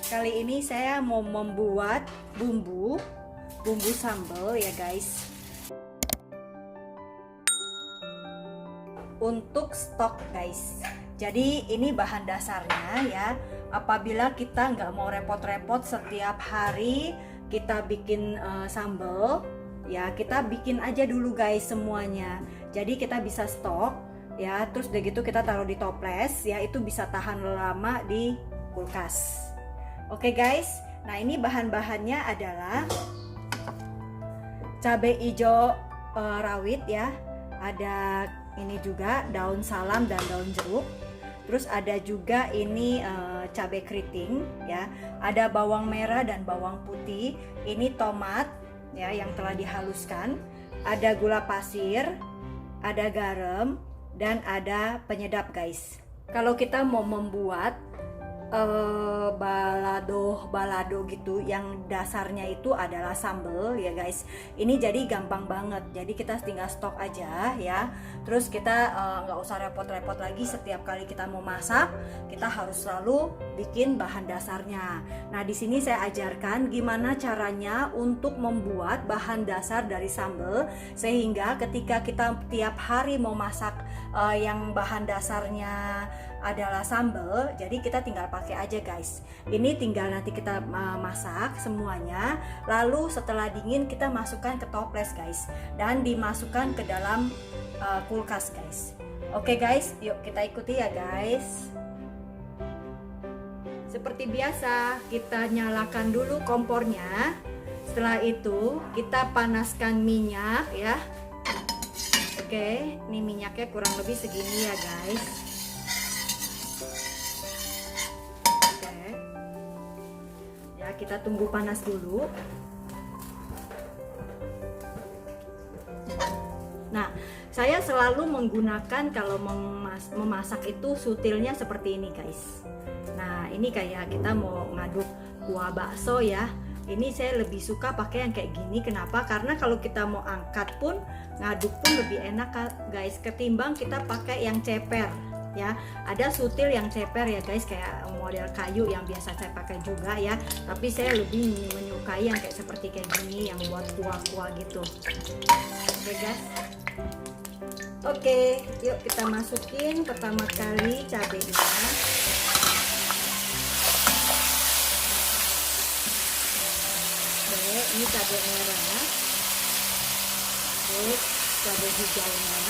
Kali ini saya mau membuat bumbu sambal ya guys. Untuk stok guys. Jadi ini bahan dasarnya ya. Apabila kita nggak mau repot-repot setiap hari kita bikin sambal, ya kita bikin aja dulu guys semuanya. Jadi kita bisa stok ya. Terus udah gitu kita taruh di toples ya. Itu bisa tahan lama di kulkas. Oke guys. Nah ini bahan-bahannya adalah cabai hijau rawit ya. Ada ini juga daun salam dan daun jeruk. Terus ada juga ini cabai keriting ya. Ada bawang merah dan bawang putih. Ini tomat ya yang telah dihaluskan. Ada gula pasir, ada garam dan ada penyedap guys. Kalau kita mau membuat balado gitu yang dasarnya itu adalah sambal ya guys, ini jadi gampang banget. Jadi kita tinggal stok aja ya. Terus kita nggak usah repot-repot lagi setiap kali kita mau masak kita harus selalu bikin bahan dasarnya. Nah di sini saya ajarkan gimana caranya untuk membuat bahan dasar dari sambal, sehingga ketika kita tiap hari mau masak yang bahan dasarnya adalah sambal, jadi kita tinggal pakai aja guys. Ini tinggal nanti kita masak semuanya, lalu setelah dingin kita masukkan ke toples guys, dan dimasukkan ke dalam kulkas guys. Oke guys, yuk kita ikuti ya guys. Seperti biasa kita nyalakan dulu kompornya. Setelah itu kita panaskan minyak ya. Oke, ini minyaknya kurang lebih segini ya guys. Kita tunggu panas dulu. Nah, saya selalu menggunakan kalau memasak itu sutilnya seperti ini guys. Nah, ini kayak kita mau ngaduk kuah bakso ya. Ini saya lebih suka pakai yang kayak gini. Kenapa? Karena kalau kita mau angkat pun, ngaduk pun lebih enak guys, ketimbang kita pakai yang ceper. Ya, ada sutil yang ceper ya guys, kayak model kayu yang biasa saya pakai juga ya. Tapi saya lebih menyukai yang kayak seperti kayak gini, yang buat kuah-kuah gitu. Oke guys. Oke, yuk kita masukin pertama kali cabenya. Oke, ini cabai merah. Terus cabai hijaunya.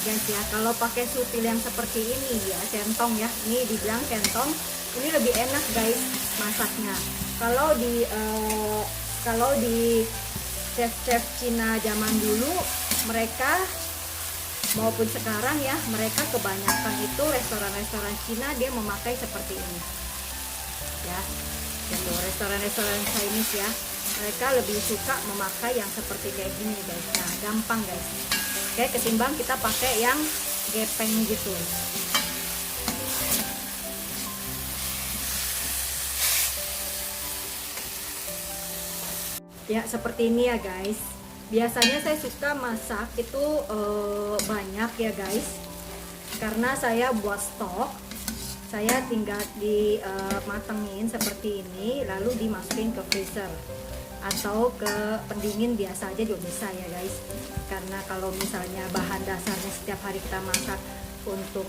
Guys ya, kalau pakai sutil yang seperti ini ya, centong ya, ini dibilang centong, ini lebih enak guys masaknya. Kalau di chef Cina zaman dulu, mereka maupun sekarang ya, mereka kebanyakan itu restoran-restoran Cina dia memakai seperti ini ya. Gitu, restoran-restoran Chinese ya, mereka lebih suka memakai yang seperti kayak gini guys. Nah gampang guys. Oke, ketimbang kita pakai yang gepeng gitu. Ya seperti ini ya guys. Biasanya saya suka masak itu banyak ya guys, karena saya buat stok. Saya tinggal dimatengin seperti ini, lalu dimasukin ke freezer atau ke pendingin biasa aja juga bisa ya guys. Karena kalau misalnya bahan dasarnya setiap hari kita masak untuk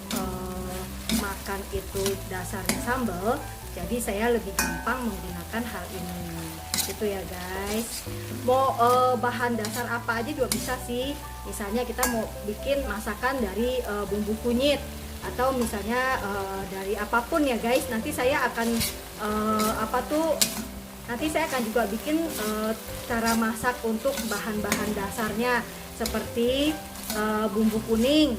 makan itu dasarnya sambal, jadi saya lebih gampang menggunakan hal ini gitu ya guys. Mau bahan dasar apa aja juga bisa sih. Misalnya kita mau bikin masakan dari bumbu kunyit, atau misalnya dari apapun ya guys. Nanti saya akan nanti saya akan juga bikin cara masak untuk bahan-bahan dasarnya, seperti bumbu kuning,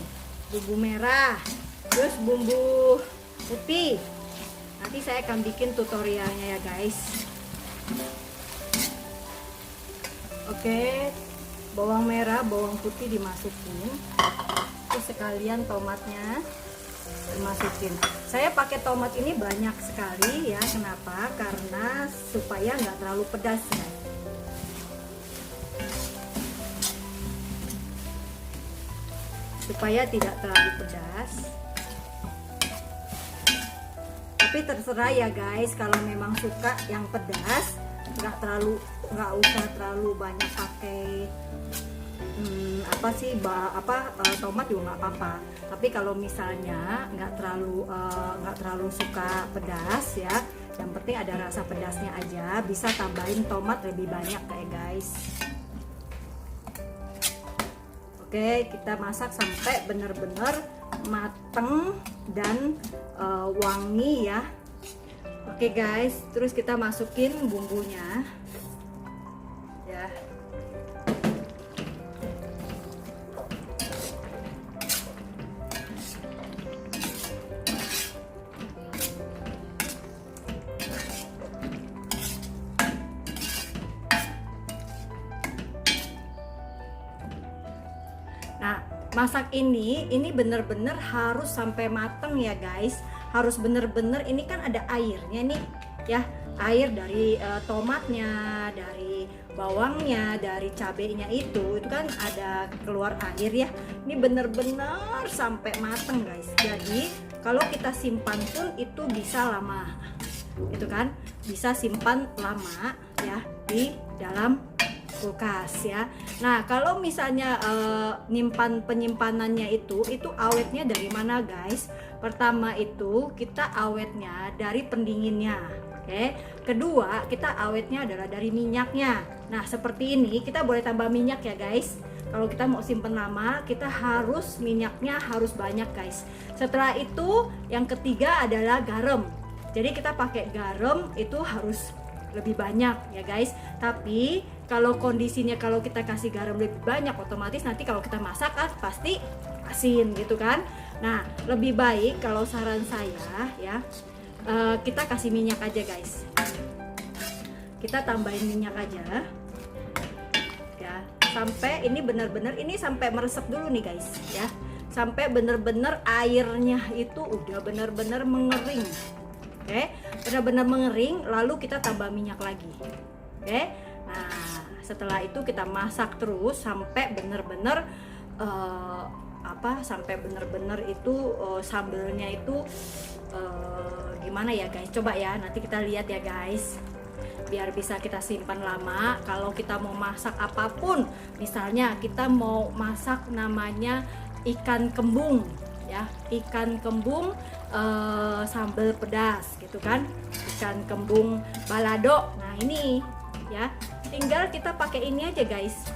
bumbu merah, terus bumbu putih. Nanti saya akan bikin tutorialnya ya guys. Oke, bawang merah, bawang putih dimasukin, terus sekalian tomatnya dimasukin. Saya pakai tomat ini banyak sekali ya. Kenapa? Karena supaya nggak terlalu pedas ya. supaya tidak terlalu pedas. Tapi terserah ya guys, kalau memang suka yang pedas, nggak usah terlalu banyak pakai tomat juga nggak apa-apa. Tapi kalau misalnya nggak terlalu suka pedas ya, yang penting ada rasa pedasnya aja, bisa tambahin tomat lebih banyak kayak guys. Oke, kita masak sampai benar-benar mateng dan wangi ya. Oke guys, terus kita masukin bumbunya ya. Nah, masak ini bener-bener harus sampai mateng ya guys. Harus bener-bener, ini kan ada airnya nih ya, air dari tomatnya, dari bawangnya, dari cabenya itu kan ada keluar air ya. Ini bener-bener sampai mateng guys. Jadi kalau kita simpan pun itu bisa lama, itu kan bisa simpan lama ya di dalam kulkas ya. Nah, kalau misalnya penyimpanannya itu awetnya dari mana guys? Pertama itu kita awetnya dari pendinginnya. Oke. Kedua, kita awetnya adalah dari minyaknya. Nah, seperti ini kita boleh tambah minyak ya guys. Kalau kita mau simpen lama, kita minyaknya harus banyak guys. Setelah itu yang ketiga adalah garam. Jadi kita pakai garam itu harus lebih banyak ya guys. Tapi kalau kondisinya kalau kita kasih garam lebih banyak, otomatis nanti kalau kita masak kan pasti asin gitu kan. Nah, lebih baik kalau saran saya ya, kita kasih minyak aja guys. Kita tambahin minyak aja ya, sampai ini benar-benar ini sampai meresap dulu nih guys ya, sampai benar-benar airnya itu udah benar-benar mengering. Oke, benar-benar mengering, lalu kita tambah minyak lagi. Oke, nah setelah itu kita masak terus sampai benar-benar sampai benar-benar itu sambelnya itu gimana ya guys, coba ya nanti kita lihat ya guys, biar bisa kita simpan lama. Kalau kita mau masak apapun, misalnya kita mau masak namanya ikan kembung ya, ikan kembung sambal pedas gitu kan, ikan kembung balado. Nah ini ya, tinggal kita pakai ini aja guys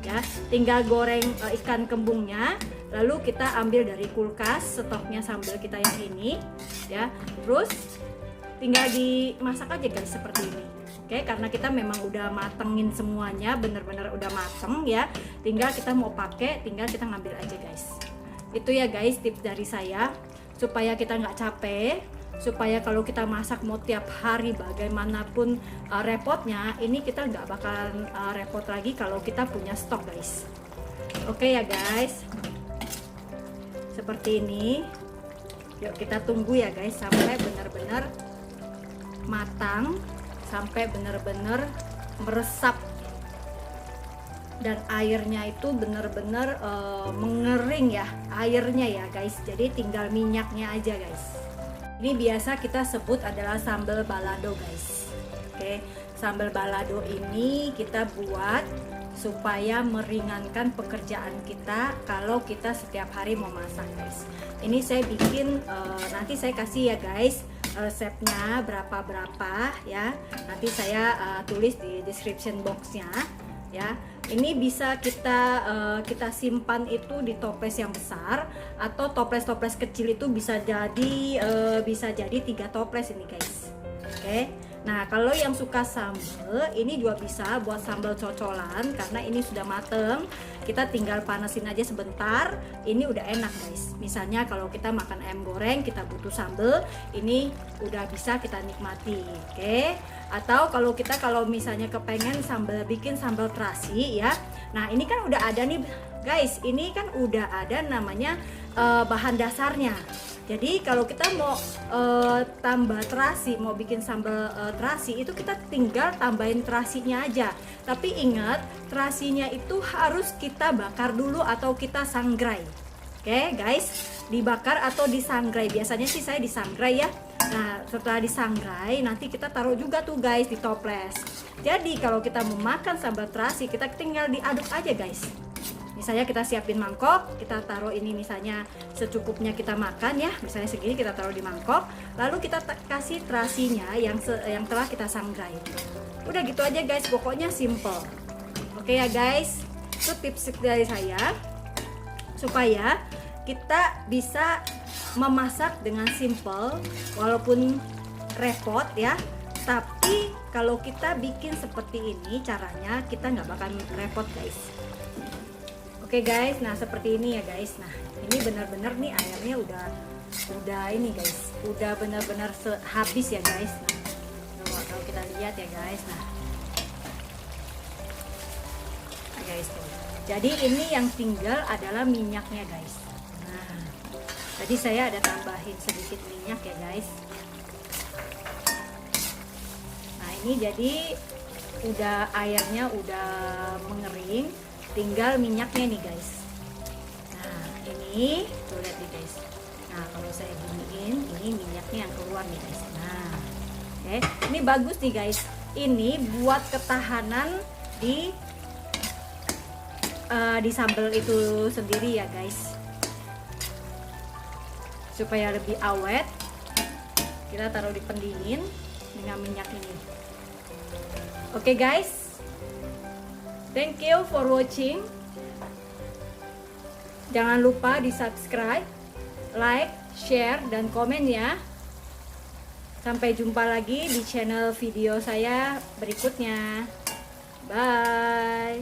ya, tinggal goreng ikan kembungnya, lalu kita ambil dari kulkas stoknya sambal kita yang ini ya, terus tinggal dimasak aja guys seperti ini. Oke, karena kita memang udah matengin semuanya, bener-bener udah mateng ya, tinggal kita mau pakai, tinggal kita ngambil aja guys. Itu ya guys tips dari saya, supaya kita nggak capek, supaya kalau kita masak mau tiap hari bagaimanapun repotnya, ini kita nggak bakalan repot lagi kalau kita punya stok guys. Oke ya guys, seperti ini. Yuk kita tunggu ya guys sampai benar-benar matang, sampai benar-benar meresap dan airnya itu benar-benar mengering ya airnya ya guys. Jadi tinggal minyaknya aja guys. Ini biasa kita sebut adalah sambal balado guys. Oke, sambal balado ini kita buat supaya meringankan pekerjaan kita kalau kita setiap hari mau masak guys. Ini saya bikin, nanti saya kasih ya guys resepnya berapa ya, nanti saya tulis di description boxnya ya. Ini bisa kita simpan itu di toples yang besar, atau toples-toples kecil itu bisa jadi 3 toples ini guys. Oke. Nah, kalau yang suka sambal, ini juga bisa buat sambal cocolan karena ini sudah mateng. Kita tinggal panasin aja sebentar, ini udah enak guys. Misalnya kalau kita makan ayam goreng, kita butuh sambal, ini udah bisa kita nikmati. Oke. Atau kalau misalnya kepengen bikin sambal terasi ya. Nah, ini kan udah ada nih guys, ini kan udah ada namanya bahan dasarnya. Jadi kalau kita mau tambah terasi, mau bikin sambal terasi, itu kita tinggal tambahin terasinya aja. Tapi ingat, terasinya itu harus kita bakar dulu atau kita sangrai. Oke guys, dibakar atau disangrai. Biasanya sih saya disangrai ya. Nah setelah disangrai nanti kita taruh juga tuh guys di toples. Jadi kalau kita mau makan sambal terasi, kita tinggal diaduk aja guys. Misalnya kita siapin mangkok, kita taruh ini misalnya secukupnya kita makan ya, misalnya segini kita taruh di mangkok, lalu kita kasih terasinya yang telah kita sangrai. Udah gitu aja guys, pokoknya simple. Oke ya guys, itu tips dari saya supaya kita bisa memasak dengan simple walaupun repot ya. Tapi kalau kita bikin seperti ini caranya, kita nggak bakal repot guys. Oke guys, nah seperti ini ya guys. Nah ini benar-benar nih airnya udah ini guys, udah benar-benar habis ya guys. Nah, kalau kita lihat ya guys, nah guys tuh. Jadi ini yang tinggal adalah minyaknya guys. Nah tadi saya ada tambahin sedikit minyak ya guys. Nah ini jadi udah airnya udah mengering, tinggal minyaknya nih guys. Nah ini tuh lihat nih guys. Nah kalau saya giniin, ini minyaknya yang keluar nih guys. Nah oke, ini bagus nih guys. Ini buat ketahanan di sambal itu sendiri ya guys, supaya lebih awet. Kita taruh di pendingin dengan minyak ini. Oke guys, thank you for watching. Jangan lupa di subscribe, like, share, dan komen ya. Sampai jumpa lagi di channel video saya berikutnya. Bye.